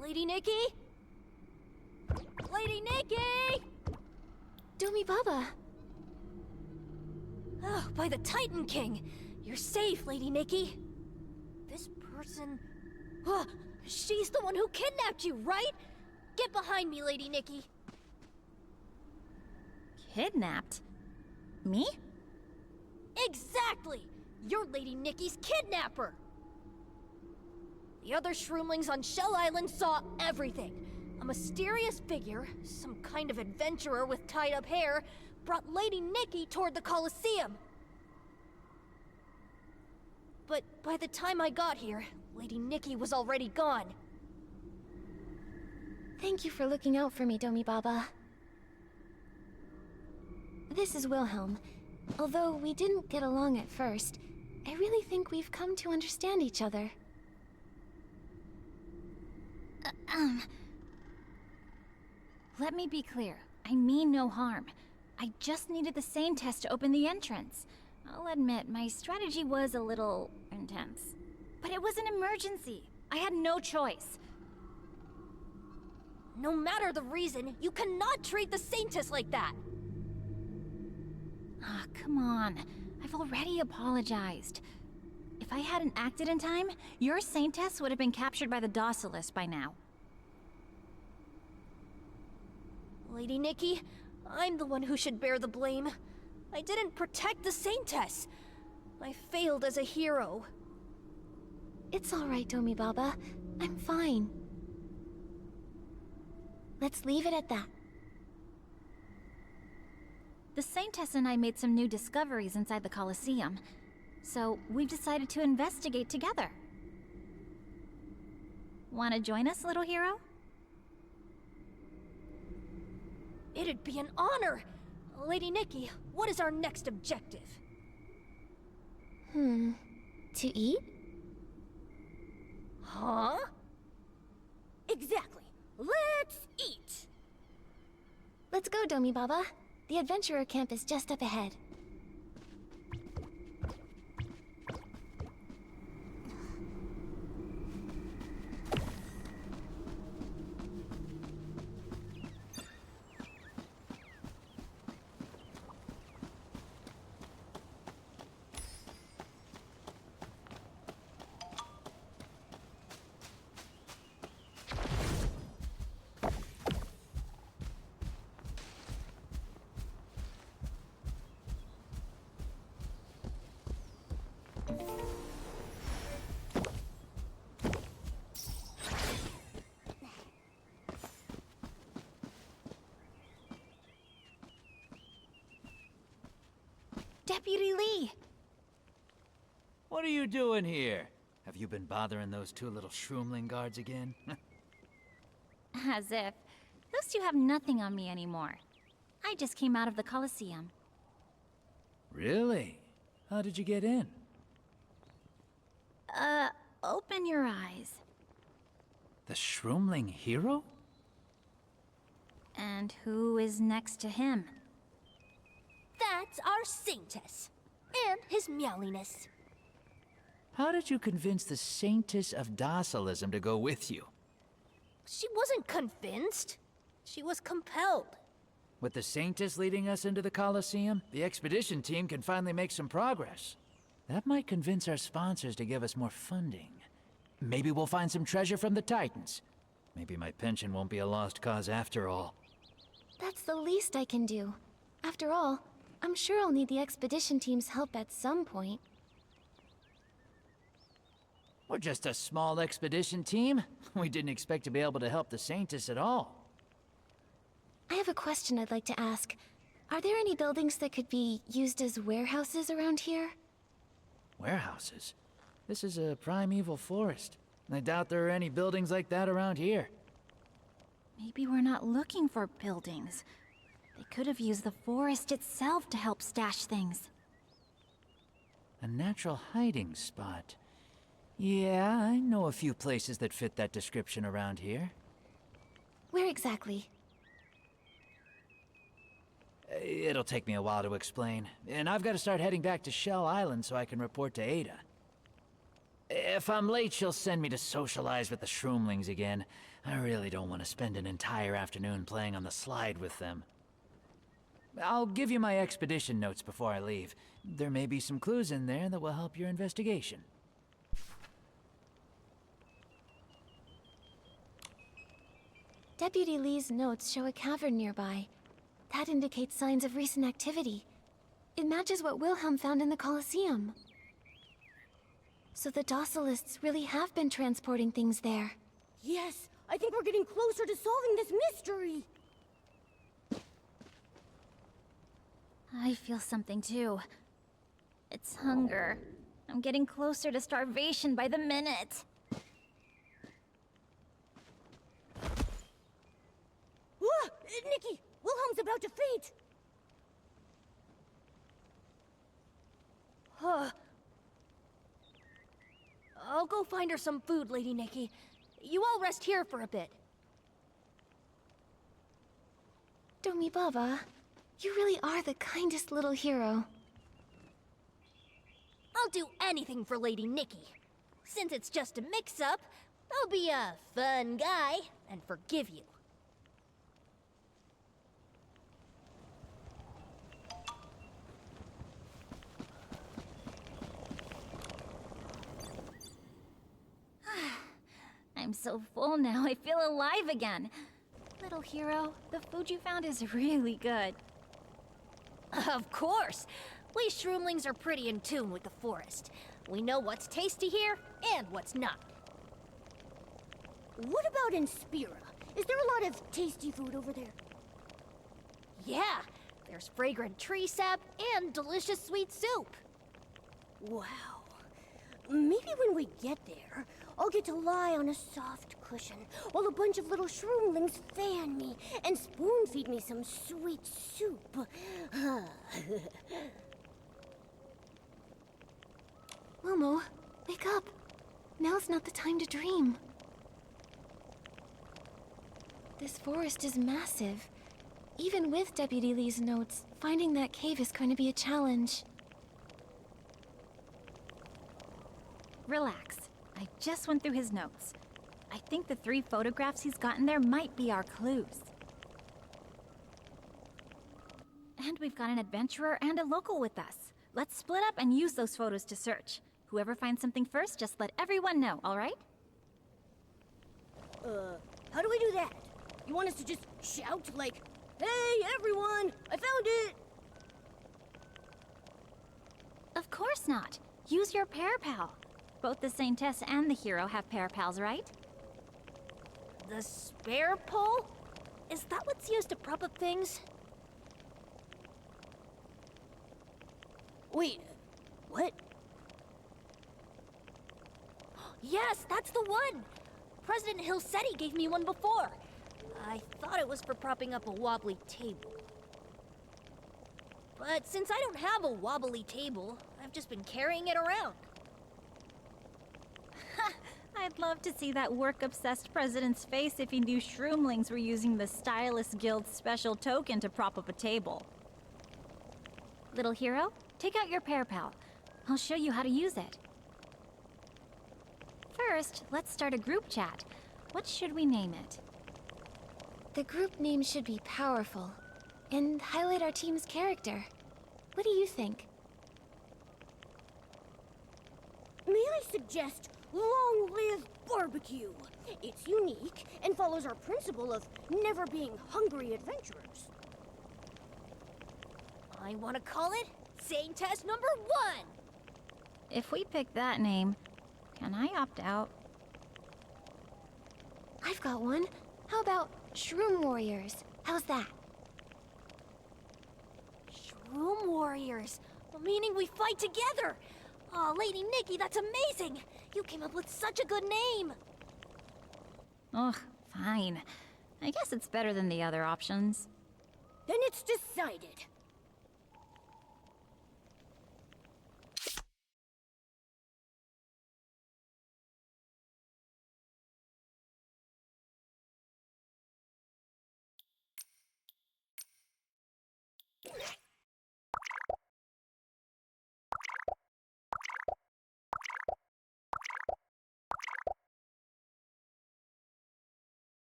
Lady Nikki? Lady Nikki! Domi Baba! Oh, by the Titan King! You're safe, Lady Nikki. This person... she's the one who kidnapped you, right? Get behind me, Lady Nikki. Kidnapped? Me? Exactly! You're Lady Nikki's kidnapper! The other shroomlings on Shell Island saw everything. A mysterious figure, some kind of adventurer with tied-up hair, brought Lady Nikki toward the Colosseum. But by the time I got here, Lady Nikki was already gone. Thank you for looking out for me, Domi Baba. This is Wilhelm. Although we didn't get along at first, I really think we've come to understand each other. Let me be clear. I mean no harm. I just needed the same test to open the entrance. I'll admit, my strategy was a little intense. But it was an emergency. I had no choice. No matter the reason, you cannot treat the Saintess like that! Ah, come on. I've already apologized. If I hadn't acted in time, your Saintess would have been captured by the Docilist by now. Lady Nikki, I'm the one who should bear the blame. I didn't protect the Saintess. I failed as a hero. It's all right, Domi Baba. I'm fine. Let's leave it at that. The Saintess and I made some new discoveries inside the Colosseum, so we've decided to investigate together. Want to join us, little hero? It'd be an honor! Lady Nikki, what is our next objective? To eat? Huh? Exactly. Let's eat! Let's go, Domi Baba. The adventurer camp is just up ahead. Deputy Lee! What are you doing here? Have you been bothering those two little shroomling guards again? As if. Those two have nothing on me anymore. I just came out of the Colosseum. Really? How did you get in? Open your eyes. The shroomling hero? And who is next to him? That's our Saintess. And his meowliness. How did you convince the Saintess of Docilism to go with you? She wasn't convinced. She was compelled. With the Saintess leading us into the Colosseum, the expedition team can finally make some progress. That might convince our sponsors to give us more funding. Maybe we'll find some treasure from the Titans. Maybe my pension won't be a lost cause after all. That's the least I can do. After all, I'm sure I'll need the expedition team's help at some point. We're just a small expedition team. We didn't expect to be able to help the Saintess at all. I have a question I'd like to ask. Are there any buildings that could be used as warehouses around here? Warehouses? This is a primeval forest. I doubt there are any buildings like that around here. Maybe we're not looking for buildings. They could have used the forest itself to help stash things. A natural hiding spot. Yeah, I know a few places that fit that description around here. Where exactly? It'll take me a while to explain, and I've got to start heading back to Shell Island so I can report to Ada. If I'm late, she'll send me to socialize with the Shroomlings again. I really don't want to spend an entire afternoon playing on the slide with them. I'll give you my expedition notes before I leave. There may be some clues in there that will help your investigation. Deputy Lee's notes show a cavern nearby. That indicates signs of recent activity. It matches what Wilhelm found in the Colosseum. So the Docilists really have been transporting things there. Yes, I think we're getting closer to solving this mystery. I feel something too. It's hunger. I'm getting closer to starvation by the minute. Whoa! Nikki! Wilhelm's about to faint! Huh. I'll go find her some food, Lady Nikki. You all rest here for a bit. Domi Baba, you really are the kindest little hero. I'll do anything for Lady Nikki. Since it's just a mix-up, I'll be a fun guy and forgive you. I'm so full now, I feel alive again. Little hero, the food you found is really good. Of course! We Shroomlings are pretty in tune with the forest. We know what's tasty here and what's not. What about in Spira? Is there a lot of tasty food over there? Yeah, there's fragrant tree sap and delicious sweet soup. Wow. Maybe when we get there, I'll get to lie on a soft cushion while a bunch of little Shroomlings fan me and spoon-feed me some sweet soup. Momo, wake up. Now's not the time to dream. This forest is massive. Even with Deputy Lee's notes, finding that cave is going to be a challenge. Relax. I just went through his notes. I think the 3 photographs he's gotten there might be our clues. And we've got an adventurer and a local with us. Let's split up and use those photos to search. Whoever finds something first, just let everyone know, all right? How do we do that? You want us to just shout like, "Hey, everyone! I found it!" Of course not. Use your pair pal. Both the Saintess and the hero have pair pals, right? The spare pole? Is that what's used to prop up things? Wait, what? Yes, that's the one! President Hill said he gave me one before. I thought it was for propping up a wobbly table. But since I don't have a wobbly table, I've just been carrying it around. I'd love to see that work-obsessed president's face if he knew Shroomlings were using the Stylist Guild's special token to prop up a table. Little hero, take out your pair pal. I'll show you how to use it. First, let's start a group chat. What should we name it? The group name should be powerful and highlight our team's character. What do you think? May I suggest Long Live Barbecue? It's unique and follows our principle of never being hungry adventurers. I want to call it Saintess number 1! If we pick that name, can I opt out? I've got one. How about Shroom Warriors? How's that? Shroom Warriors, meaning we fight together! Aw, Lady Nikki, that's amazing! You came up with such a good name! Ugh, fine. I guess it's better than the other options. Then it's decided.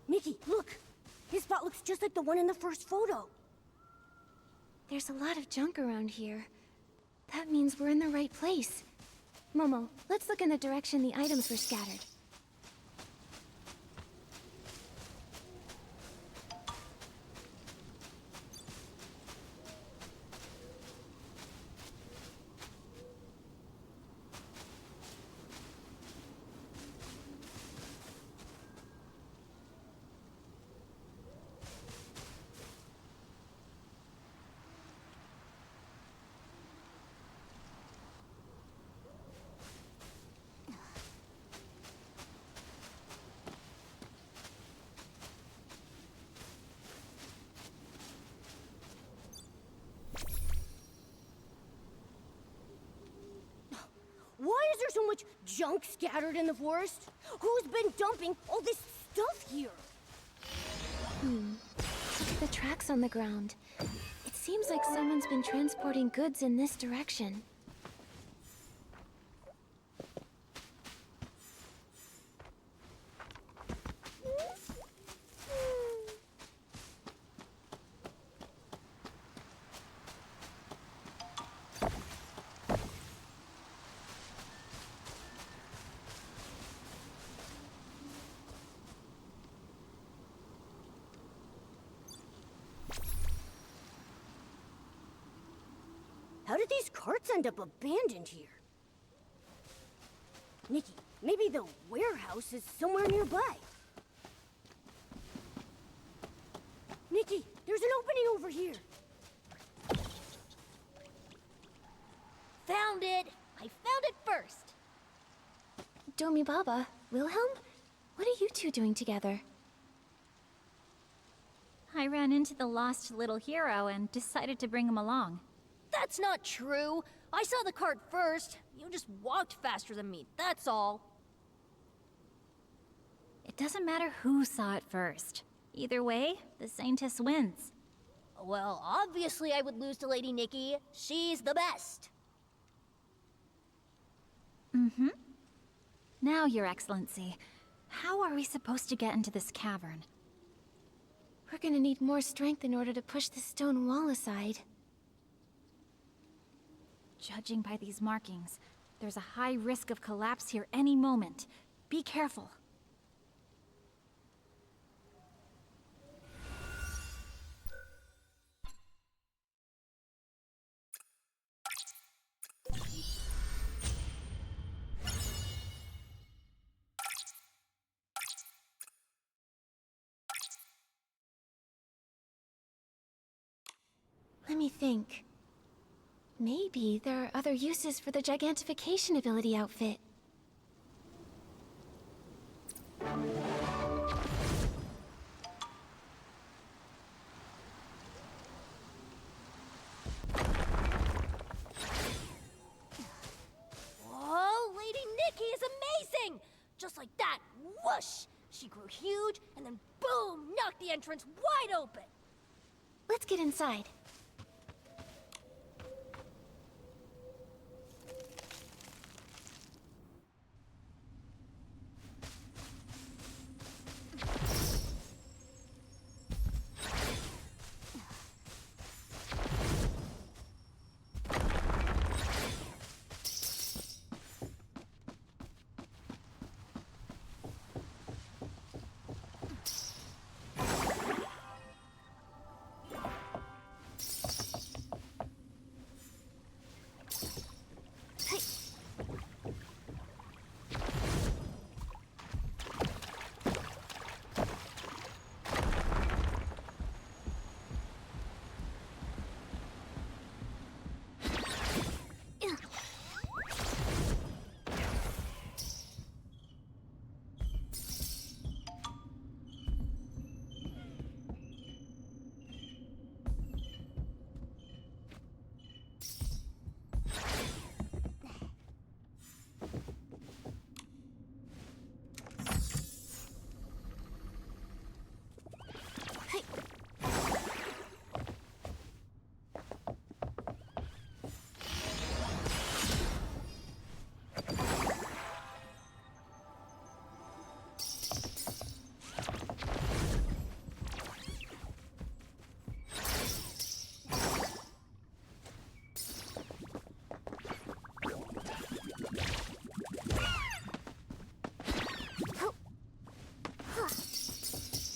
Nikki, look! His spot looks just like the one in the first photo. There's a lot of junk around here. That means we're in the right place. Momo, let's look in the direction the items were scattered. Why is there so much junk scattered in the forest? Who's been dumping all this stuff here? Look at the tracks on the ground. It seems like someone's been transporting goods in this direction. How did these carts end up abandoned here? Nikki, maybe the warehouse is somewhere nearby. Nikki, there's an opening over here. Found it! I found it first! Domi Baba, Wilhelm? What are you two doing together? I ran into the lost little hero and decided to bring him along. That's not true! I saw the cart first. You just walked faster than me, that's all. It doesn't matter who saw it first. Either way, the Saintess wins. Well, obviously I would lose to Lady Nikki. She's the best. Now, Your Excellency, how are we supposed to get into this cavern? We're gonna need more strength in order to push the stone wall aside. Judging by these markings, there's a high risk of collapse here any moment. Be careful. Let me think. Maybe there are other uses for the gigantification ability outfit. Whoa, Lady Nikki is amazing! Just like that, whoosh! She grew huge, and then boom, knocked the entrance wide open! Let's get inside.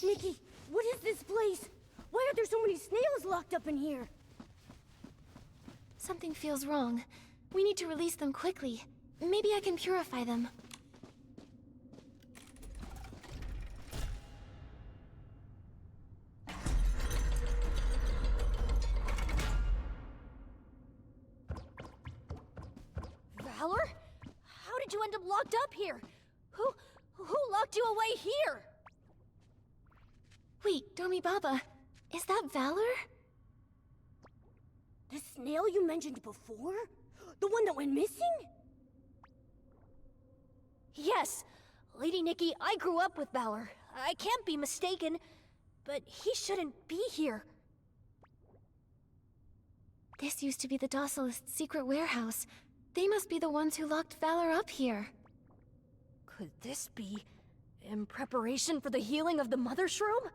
Nikki, what is this place? Why are there so many snails locked up in here? Something feels wrong. We need to release them quickly. Maybe I can purify them. Valor? How did you end up locked up here? Who locked you away here? Wait, Domi Baba, is that Valor? The snail you mentioned before? The one that went missing? Yes. Lady Nikki, I grew up with Valor. I can't be mistaken. But he shouldn't be here. This used to be the Docilist's secret warehouse. They must be the ones who locked Valor up here. Could this be in preparation for the healing of the Mother Shroom?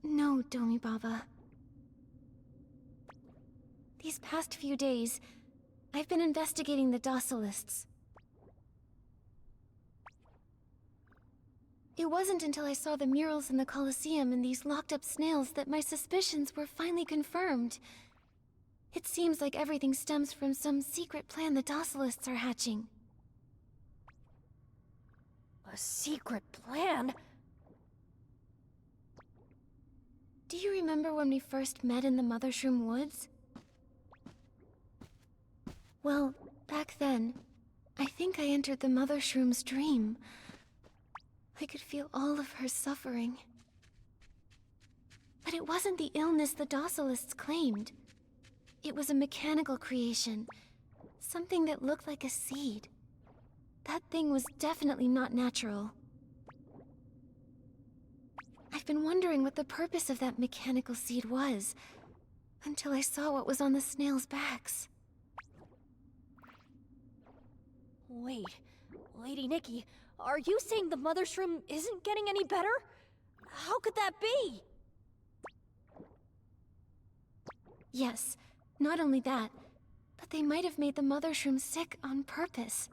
No, Domi Baba. These past few days, I've been investigating the Docilists. It wasn't until I saw the murals in the Colosseum and these locked-up snails that my suspicions were finally confirmed. It seems like everything stems from some secret plan the Docilists are hatching. A secret plan? Do you remember when we first met in the Mother Shroom Woods? Well, back then, I think I entered the Mother Shroom's dream. I could feel all of her suffering. But it wasn't the illness the Docilists claimed. It was a mechanical creation. Something that looked like a seed. That thing was definitely not natural. I've been wondering what the purpose of that mechanical seed was, until I saw what was on the snails' backs. Wait, Lady Nikki, are you saying the Mother Shroom isn't getting any better? How could that be? Yes, not only that, but they might have made the Mother Shroom sick on purpose.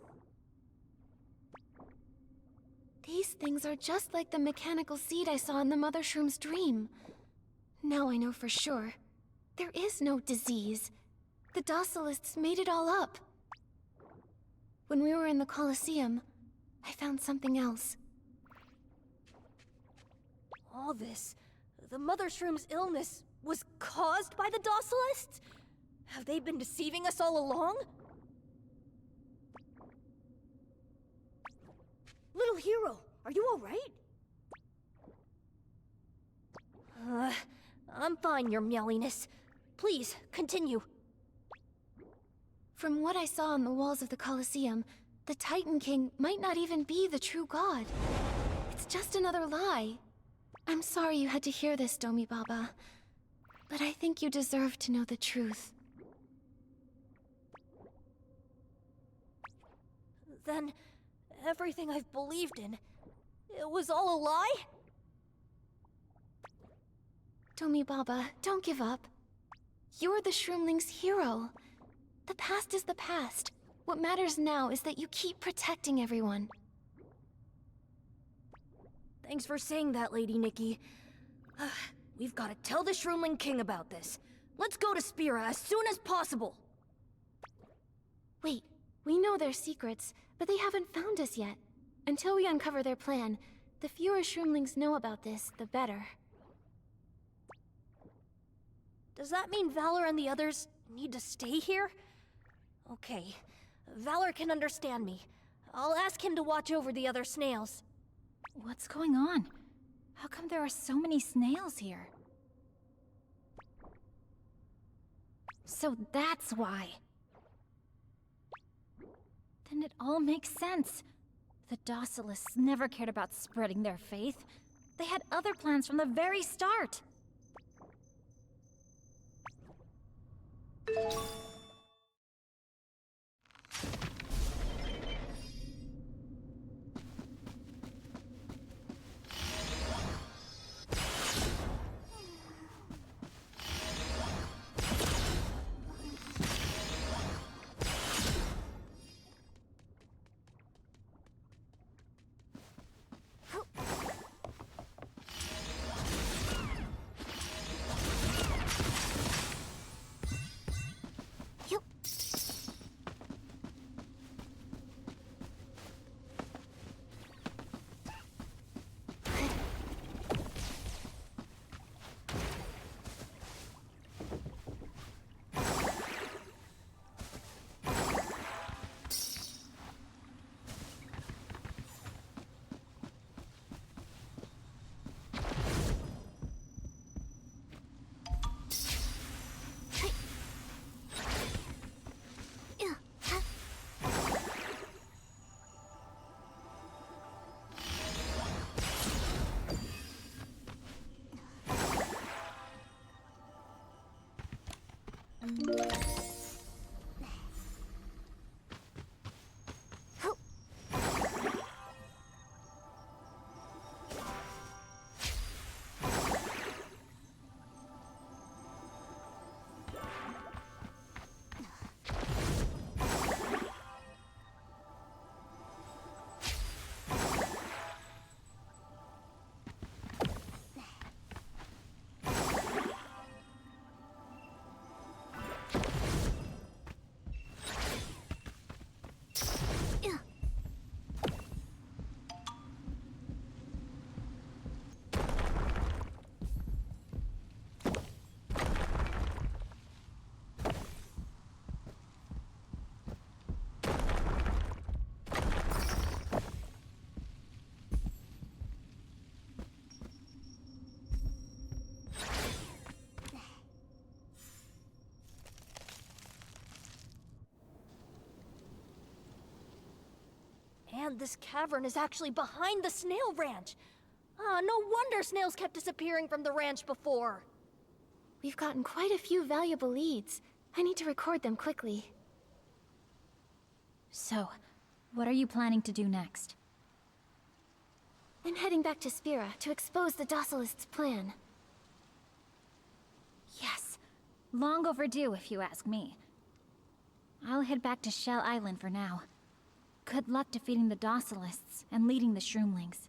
These things are just like the mechanical seed I saw in the Mother Shroom's dream. Now I know for sure. There is no disease. The Docilists made it all up. When we were in the Colosseum, I found something else. All this, the Mother Shroom's illness, was caused by the Docilists? Have they been deceiving us all along? Little hero, are you all right? I'm fine, your meowiness. Please, continue. From what I saw on the walls of the Colosseum, the Titan King might not even be the true god. It's just another lie. I'm sorry you had to hear this, Domi Baba. But I think you deserve to know the truth. Then, everything I've believed in, it was all a lie? Domi Baba, don't give up. You're the Shroomling's hero. The past is the past. What matters now is that you keep protecting everyone. Thanks for saying that, Lady Nikki. We've got to tell the Shroomling King about this. Let's go to Spira as soon as possible. Wait, we know their secrets, but they haven't found us yet. Until we uncover their plan, the fewer Shroomlings know about this, the better. Does that mean Valor and the others need to stay here? Okay, Valor can understand me. I'll ask him to watch over the other snails. What's going on? How come there are so many snails here? So that's why. Then it all makes sense. The Docilists never cared about spreading their faith. They had other plans from the very start. And this cavern is actually behind the snail ranch. No wonder snails kept disappearing from the ranch before. We've gotten quite a few valuable leads. I need to record them quickly. So, what are you planning to do next? I'm heading back to Spira to expose the Docilists' plan. Yes, long overdue if you ask me. I'll head back to Shell Island for now. Good luck defeating the Docilists and leading the Shroomlings.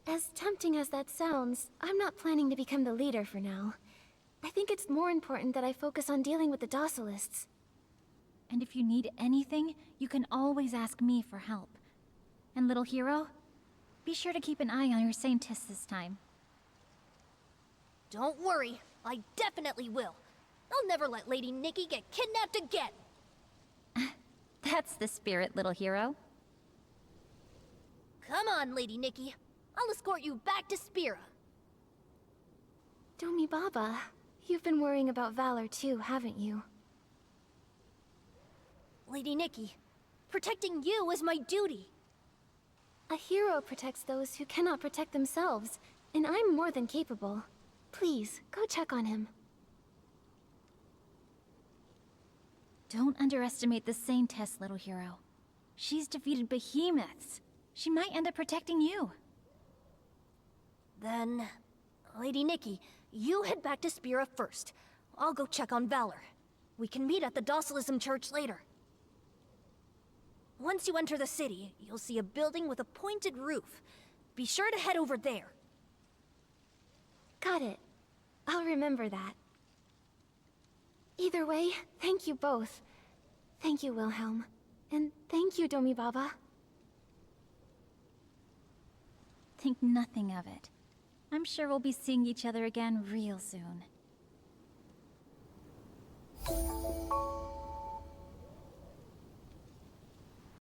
As tempting as that sounds, I'm not planning to become the leader for now. I think it's more important that I focus on dealing with the Docilists. And if you need anything, you can always ask me for help. And little hero, be sure to keep an eye on your Saintess this time. Don't worry, I definitely will. I'll never let Lady Nikki get kidnapped again! That's the spirit, little hero. Come on, Lady Nikki. I'll escort you back to Spira. Domi Baba, you've been worrying about Valor too, haven't you? Lady Nikki, protecting you is my duty. A hero protects those who cannot protect themselves, and I'm more than capable. Please, go check on him. Don't underestimate the Saintess, little hero. She's defeated behemoths. She might end up protecting you. Then, Lady Nikki, you head back to Spira first. I'll go check on Valor. We can meet at the Docilism Church later. Once you enter the city, you'll see a building with a pointed roof. Be sure to head over there. Got it. I'll remember that. Either way, thank you both. Thank you, Wilhelm. And thank you, Domi Baba. Think nothing of it. I'm sure we'll be seeing each other again real soon.